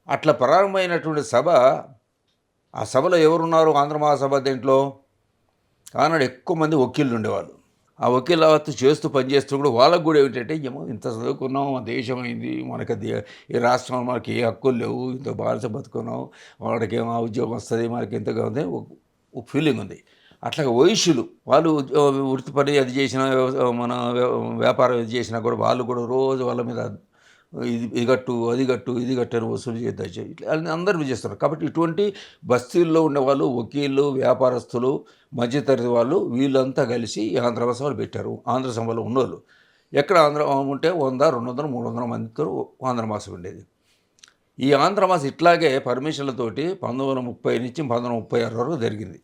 అట్లా ప్రారంభమైనటువంటి సభ, ఆ సభలో ఎవరున్నారు ఆంధ్ర మహాసభ దీంట్లో? ఆనాడు ఎక్కువ మంది వకీళ్ళు ఉండేవాళ్ళు. ఆ వకీలాత్ చేస్తూ పనిచేస్తూ కూడా వాళ్ళకు కూడా ఏమిటంటే, ఏమో ఇంత చదువుకున్నాం, దేశం అయింది, మనకి ఈ రాష్ట్రంలో మనకి ఏ హక్కులు లేవు, ఇంత బానిస బతుకున్నాం, వాడికేమో ఆ ఉద్యోగం వస్తుంది, మనకి ఇంతగా ఉంది, ఒక ఫీలింగ్ ఉంది. అట్లాగే వైశ్యులు వాళ్ళు వృత్తి పని అది చేసిన మన వ్యాపారం ఇది చేసినా కూడా వాళ్ళు కూడా రోజు వాళ్ళ మీద ఇది గట్టు అది గట్టు ఇది గట్టు అని వసూలు చేద్దాం ఇట్లా అందరూ చేస్తున్నారు. కాబట్టి ఇటువంటి బస్తీల్లో ఉండేవాళ్ళు వకీళ్ళు, వ్యాపారస్తులు, మధ్యతరగతి వాళ్ళు వీళ్ళంతా కలిసి ఈ ఆంధ్ర సభలు పెట్టారు. ఆంధ్ర సభలో ఉన్నోళ్ళు ఎక్కడ ఆంధ్ర ఉంటే 100, 200, 300 మందితో ఆంధ్ర మాసం ఉండేది. ఈ ఆంధ్ర మాసం ఇట్లాగే పర్మిషన్లతోటి 1930 నుంచి 1936 వరకు జరిగింది.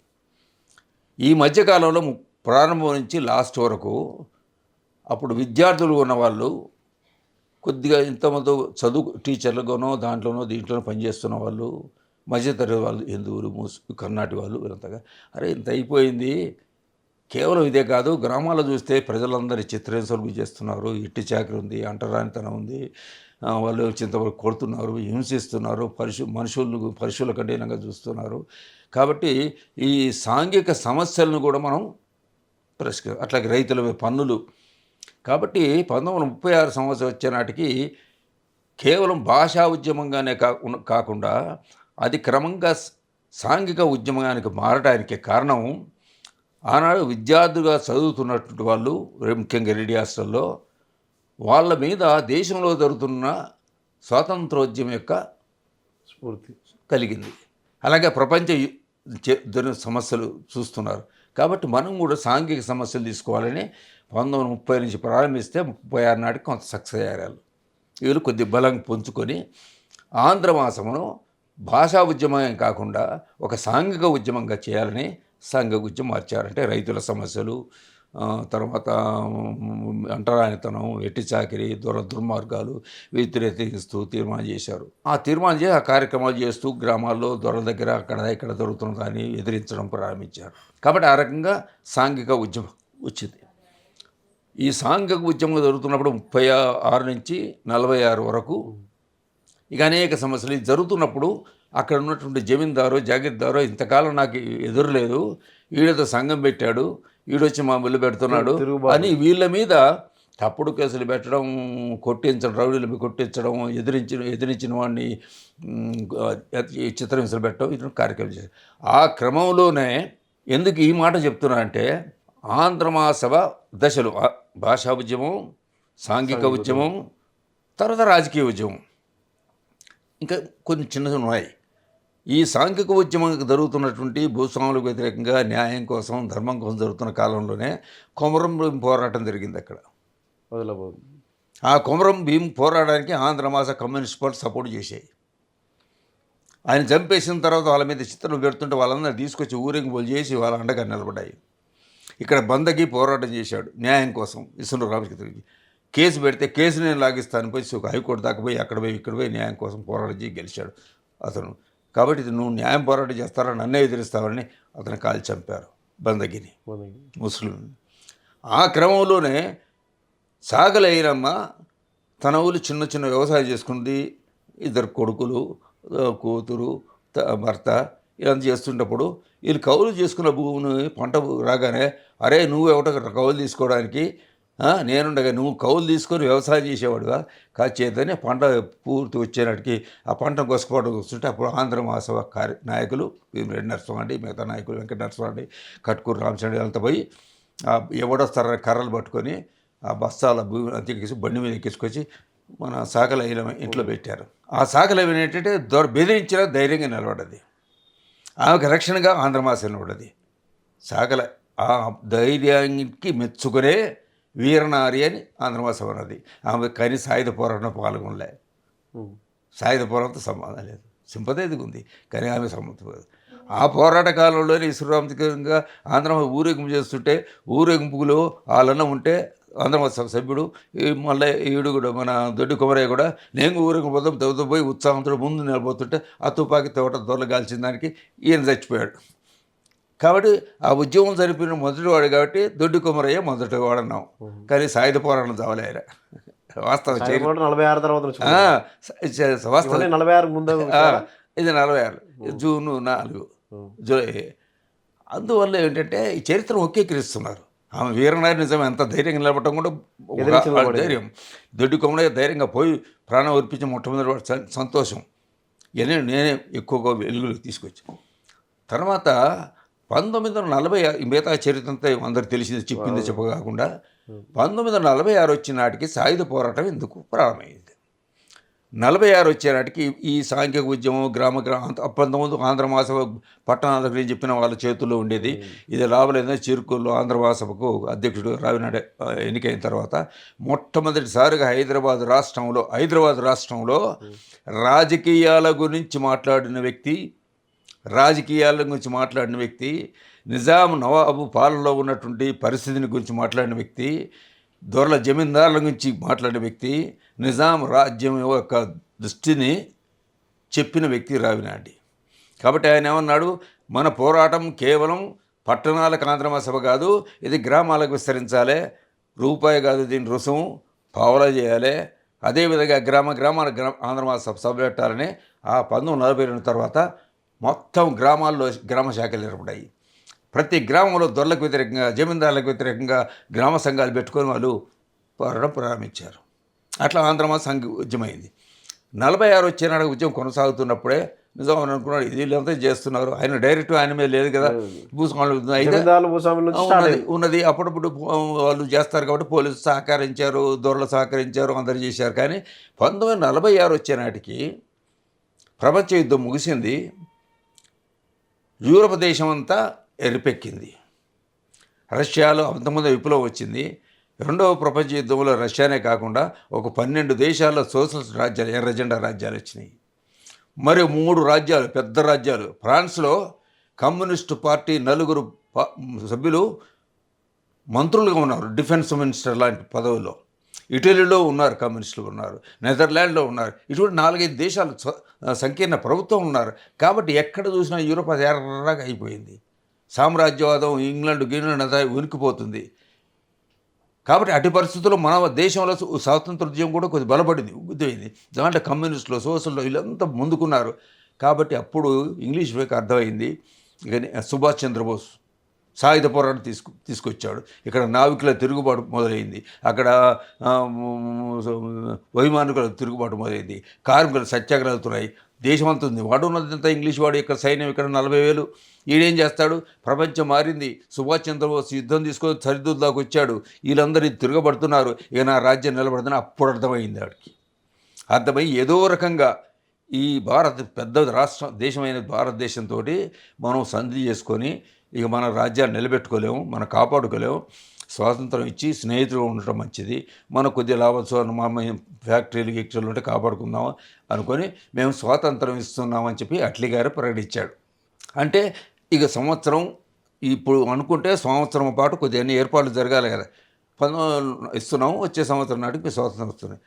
ఈ మధ్యకాలంలో ప్రారంభం నుంచి లాస్ట్ వరకు అప్పుడు విద్యార్థులు ఉన్నవాళ్ళు కొద్దిగా ఇంతమంది చదువు టీచర్లుగానో దాంట్లోనో దీంట్లోనో పనిచేస్తున్న వాళ్ళు, మధ్యతరగతి వాళ్ళు, హిందువులు, కర్ణాటి వాళ్ళు వీళ్ళంతగా అరే ఇంత అయిపోయింది, కేవలం ఇదే కాదు గ్రామాల్లో చూస్తే ప్రజలందరూ చిత్రహింసలు చేస్తున్నారు, ఇట్టి చాకరి ఉంది, అంటరానితనం ఉంది, వాళ్ళు చింతవరకు కొడుతున్నారు, హింసిస్తున్నారు, మనుషుల కఠినంగా చూస్తున్నారు. కాబట్టి ఈ సాంఘిక సమస్యలను కూడా మనం అట్లాగే రైతుల పన్నులు. కాబట్టి 1936 సంవత్సరం వచ్చే నాటికి కేవలం భాషా ఉద్యమంగానే కాకుండా అది క్రమంగా సాంఘిక ఉద్యమానికి మారడానికి కారణం ఆనాడు విద్యార్థులుగా చదువుతున్నటువంటి వాళ్ళు, ముఖ్యంగా రెడ్డి హాస్టల్లో వాళ్ళ మీద దేశంలో జరుగుతున్న స్వాతంత్రోద్యమం యొక్క స్ఫూర్తి కలిగింది. అలాగే ప్రపంచ సమస్యలు చూస్తున్నారు. కాబట్టి మనం కూడా సాంఘిక సమస్యలు తీసుకోవాలని 1930 నుంచి ప్రారంభిస్తే 36 నాటికి కొంత సక్సెస్ అయ్యారు. వీళ్ళు కొద్ది బలం పుంజుకొని ఆంధ్ర మాసమును భాషా ఉద్యమం కాకుండా ఒక సాంఘిక ఉద్యమంగా చేయాలని సాంఘిక ఉద్యమం మార్చారంటే రైతుల సమస్యలు, తర్వాత అంటరానితనం, ఎట్టి చాకిరి, దుర్మార్గాలు వ్యతిరేకిస్తూ తీర్మానం చేశారు. ఆ తీర్మానం చేసి ఆ కార్యక్రమాలు చేస్తూ గ్రామాల్లో దొరల దగ్గర అక్కడ ఇక్కడ దొరుకుతున్న దాన్ని ఎదిరించడం ప్రారంభించారు. కాబట్టి ఆ రకంగా సాంఘిక ఉద్యమం వచ్చింది. ఈ సాంఘిక ఉద్యమం జరుగుతున్నప్పుడు 36 నుంచి 46 వరకు ఇక అనేక సమస్యలు జరుగుతున్నప్పుడు అక్కడ ఉన్నటువంటి జమీందారు, జాగీర్దారు ఇంతకాలం నాకు ఎదురులేదు, వీడితో సంఘం పెట్టాడు, వీడొచ్చి మా ముళ్ళు పెడుతున్నాడు అని వీళ్ళ మీద తప్పుడు కేసులు పెట్టడం, కొట్టించడం, రౌడీలు కొట్టించడం, ఎదిరించిన వాడిని చిత్రహింసలు పెట్టడం ఇతను కార్యక్రమం చేశారు. ఆ క్రమంలోనే ఎందుకు ఈ మాట చెప్తున్నానంటే ఆంధ్ర మహాసభ దశలు భాషా ఉద్యమం, సాంఘిక ఉద్యమం, తర్వాత రాజకీయ ఉద్యమం, ఇంకా కొన్ని చిన్నవి ఉన్నాయి. ఈ సాంఘిక ఉద్యమం జరుగుతున్నటువంటి భూస్వాములకు వ్యతిరేకంగా న్యాయం కోసం, ధర్మం కోసం జరుగుతున్న కాలంలోనే కొమరం భీం పోరాటం జరిగింది అక్కడ. ఆ కొమరం భీం పోరాటానికి ఆంధ్ర మాస కమ్యూనిస్ట్ పార్టీ సపోర్ట్ చేసాయి. ఆయన చంపేసిన తర్వాత వాళ్ళ మీద చిత్రం పెడుతుంటే వాళ్ళందరూ తీసుకొచ్చి ఊరేగింపులు చేసి వాళ్ళ అండగా నిలబడ్డాయి. ఇక్కడ బందకి పోరాటం చేశాడు న్యాయం కోసం. ఇసుండ్రు రామచంద్రకి కేసు పెడితే కేసు నేను లాగిస్తాను పోయి హైకోర్టు దాకా పోయి అక్కడ పోయి ఇక్కడ పోయి న్యాయం కోసం పోరాటం చేసి గెలిచాడు అతను. కాబట్టి నువ్వు న్యాయం పోరాటం చేస్తారని నన్నే ఎదిరిస్తావని అతను కాల్చి చంపారు బందగిని ముస్లిం. ఆ క్రమంలోనే సాగలైనమ్మ తన ఊళ్ళు చిన్న చిన్న వ్యవసాయం చేసుకుంది, 2 కొడుకులు, కూతురు, భర్త ఇదంతా చేస్తుంటప్పుడు వీళ్ళు కౌలు చేసుకున్న భూమిని పంట రాగానే అరే నువ్వు ఎవట కౌలు తీసుకోవడానికి, నేనుండగా నువ్వు కౌలు తీసుకొని వ్యవసాయం చేసేవాడుగా కాచేద్దని పంట పూర్తి వచ్చేనాటికి ఆ పంటను కోసుకోవడం వస్తుంటే అప్పుడు ఆంధ్ర మహాసభ నాయకులు రెడ్డి నరసింహారెడ్డి, మిగతా నాయకులు వెంకట నరసింహారెడ్డి, కట్కూరు రామచంద్ర అంతా పోయి ఎవడొస్తారని కర్రలు పట్టుకొని ఆ బస్తాల భూమి ఎక్కించి బండి మీద ఎక్కించుకొచ్చి మన సాకలైన ఇంట్లో పెట్టారు. ఆ సాకలైన ఏంటంటే బెదిరించిన ధైర్యంగా నిలబడ్డది. ఆమెకు రక్షణగా ఆంధ్రమాస నిలబడ్డది. సాకల ఆ ధైర్యానికి మెచ్చుకునే వీరనారి అని ఆంధ్రమాస అన్నది. ఆమె కని సాయుధ పోరాటం పాల్గొనలే. సాయుధ పోరాటంతో సంబంధం లేదు, సింపదేదిగా ఉంది కానీ ఆమె సంబంధం. ఆ పోరాట కాలంలోనే ఇసురాంతికంగా ఆంధ్రమాస ఊరేగింపు చేస్తుంటే ఊరేగింపులో వాళ్ళన్న ఉంటే ఆంధ్రమాస సభ్యుడు మళ్ళీ ఈడు కూడా మన దొడ్డి కుమరయ్య కూడా నేను ఊరికి పోతాం దెబ్బతో పోయి ఉత్సాహంతో ముందు నిలబోతుంటే ఆ తుపాకి తోట దొరలు కాల్చిన దానికి ఈయన చచ్చిపోయాడు. కాబట్టి ఆ ఉద్యమం జరిపిన మొదటివాడు కాబట్టి దొడ్డి కుమరయ్య మొదటివాడు అన్నాం, కానీ సాయుధ పోరాటం చావలే ఆయన. వాస్తవ సాయుధ చరిత్ర. పోరాటం 46 తర్వాత నుంచి ఆ, మొదలైంది. వాస్తవ. ఇవన్నీ 46 ముందు ఆ, విషయాలా? ఇది 46 జూను 4 హ్మ్. జూలై. అందువల్ల ఏంటంటే ఈ చరిత్రను వక్రీకరిస్తున్నారు. ఆమె వీరనారి నిజమే, ఎంత ధైర్యంగా నిలబడటం కూడా ఒక ఎదిరించి నిలబడింది. ధైర్యం. దొడ్డి కొమ్మడే ధైర్యంగా పోయి ప్రాణం అర్పించి మొట్టమొదటి వాడు సంతోషం. ఇవన్నీ నేనే ఎక్కువగా వెలుగులోకి తీసుకొచ్చాను. తర్వాత 1940 ఈ మిగతా చరిత్ర అంతా అందరికి తెలిసింది, చెప్పింది చెప్పకాకుండా 1946 వచ్చిన నాటికి సాయుధ పోరాటం ఎందుకు ప్రారంభమైంది. 46 వచ్చే నాటికి ఈ సాంఘిక ఉద్యమం అంతకుముందు ఆంధ్ర మహాసభ పట్టణాల గురించి చెప్పిన వాళ్ళ చేతుల్లో ఉండేది. ఇది లాభలేదని చిరుకూరులో ఆంధ్ర మహాసభకు అధ్యక్షుడు రావినాడే ఎన్నికైన తర్వాత మొట్టమొదటిసారిగా హైదరాబాద్ రాష్ట్రంలో రాజకీయాల గురించి మాట్లాడిన వ్యక్తి, నిజాం నవాబు పాలనలో ఉన్నటువంటి పరిస్థితిని గురించి మాట్లాడిన వ్యక్తి, దొరల జమీందారుల గురించి మాట్లాడిన వ్యక్తి, నిజాం రాజ్యం యొక్క దృష్టిని చెప్పిన వ్యక్తి రావినాడి. కాబట్టి ఆయన ఏమన్నాడు, మన పోరాటం కేవలం పట్టణాలకు ఆంధ్రమహాసభ కాదు, ఇది గ్రామాలకు విస్తరించాలి, రూపాయి కాదు దీని రుసుము పావలా చేయాలి, అదేవిధంగా గ్రామాల ఆంధ్రమహాసభ సభ పెట్టాలని ఆ 1942 తర్వాత మొత్తం గ్రామాల్లో గ్రామ శాఖలు ఏర్పడ్డాయి. ప్రతి గ్రామంలో దొరలకు వ్యతిరేకంగా, జమీందారులకు వ్యతిరేకంగా గ్రామ సంఘాలు పెట్టుకొని వాళ్ళు పోరాటం ప్రారంభించారు. అట్లా ఆంధ్రమహాసభ సంఘ ఉద్యమైంది. 46 వచ్చే నాడు ఉద్యమం కొనసాగుతున్నప్పుడే నిజం అని అనుకున్నాడు, ఇది వీళ్ళంతా చేస్తున్నారు, ఆయన డైరెక్ట్ ఆయన మీద లేదు కదా, భూస్వాములు అయితే ఉన్నది. అప్పుడప్పుడు వాళ్ళు చేస్తారు కాబట్టి పోలీసులు సహకరించారు, దొరలు సహకరించారు, అందరు చేశారు. కానీ 1946 వచ్చే నాటికి ప్రపంచ యుద్ధం ముగిసింది, యూరప్ దేశం అంతా ఎరిపెక్కింది, రష్యాలో అంతకుముందు విప్లవం వచ్చింది. రెండవ ప్రపంచ యుద్ధంలో రష్యానే కాకుండా ఒక 12 దేశాల్లో సోషలిస్ట్ రాజ్యాలు, ఎర్రజెండా రాజ్యాలు వచ్చినాయి. మరి 3 రాజ్యాలు, పెద్ద రాజ్యాలు, ఫ్రాన్స్లో కమ్యూనిస్టు పార్టీ 4 సభ్యులు మంత్రులుగా ఉన్నారు, డిఫెన్స్ మినిస్టర్ లాంటి పదవుల్లో. ఇటలీలో ఉన్నారు, కమ్యూనిస్టులు ఉన్నారు, నెదర్లాండ్లో ఉన్నారు. ఇటువంటి 4-5 దేశాలు సంకీర్ణ ప్రభుత్వం ఉన్నారు. కాబట్టి ఎక్కడ చూసినా యూరోప్ అది ఎర్రగా అయిపోయింది. సామ్రాజ్యవాదం ఇంగ్లాండ్ అంతా ఉనికిపోతుంది. కాబట్టి అటు పరిస్థితుల్లో మన దేశంలో స్వాతంత్ర ఉద్యమం కూడా కొద్ది బలపడింది, ఉద్యమైంది. దాంట్లో కమ్యూనిస్టులు, సోషల్లో వీళ్ళంతా ముందుకున్నారు. కాబట్టి అప్పుడు ఇంగ్లీష్ వైపు అర్థమైంది. ఇక సుభాష్ చంద్రబోస్ సాయుధ పోరాటం తీసుకొచ్చాడు. ఇక్కడ నావికుల తిరుగుబాటు మొదలైంది, అక్కడ వైమానికుల తిరుగుబాటు మొదలైంది, కార్మికుల సత్యాగ్రహాలు అవుతున్నాయి. దేశమంతా ఉంది, వాడు ఉన్నదంతా ఇంగ్లీష్ వాడు, ఇక్కడ సైన్యం ఇక్కడ 40,000. ఈడేం చేస్తాడు, ప్రపంచం మారింది, సుభాష్ చంద్రబోస్ యుద్ధం తీసుకొని సరిహద్దు దాకా వచ్చాడు, వీళ్ళందరూ తిరగబడుతున్నారు, ఇక నా రాజ్యం నిలబడుతున్నా. అప్పుడు అర్థమైంది వాడికి. అర్థమై ఏదో రకంగా ఈ పెద్ద దేశమైన భారతదేశంతో మనం సంధి చేసుకొని ఇక మన రాజ్యాన్ని నిలబెట్టుకోలేము, మనం కాపాడుకోలేము, స్వాతంత్రం ఇచ్చి స్నేహితులు ఉండటం మంచిది, మనం కొద్దిగా లాభం మా ఫ్యాక్టరీలు ఉంటే కాపాడుకుందాము అనుకొని మేము స్వాతంత్రం ఇస్తున్నామని చెప్పి అట్లీ గారు ప్రకటించాడు. అంటే ఇక సంవత్సరం ఇప్పుడు అనుకుంటే సంవత్సరం పాటు కొద్దిగా అన్ని ఏర్పాట్లు జరగాలి కదా, ఇస్తున్నాము, వచ్చే సంవత్సరం నాటికి స్వాతంత్రం వస్తున్నాయి.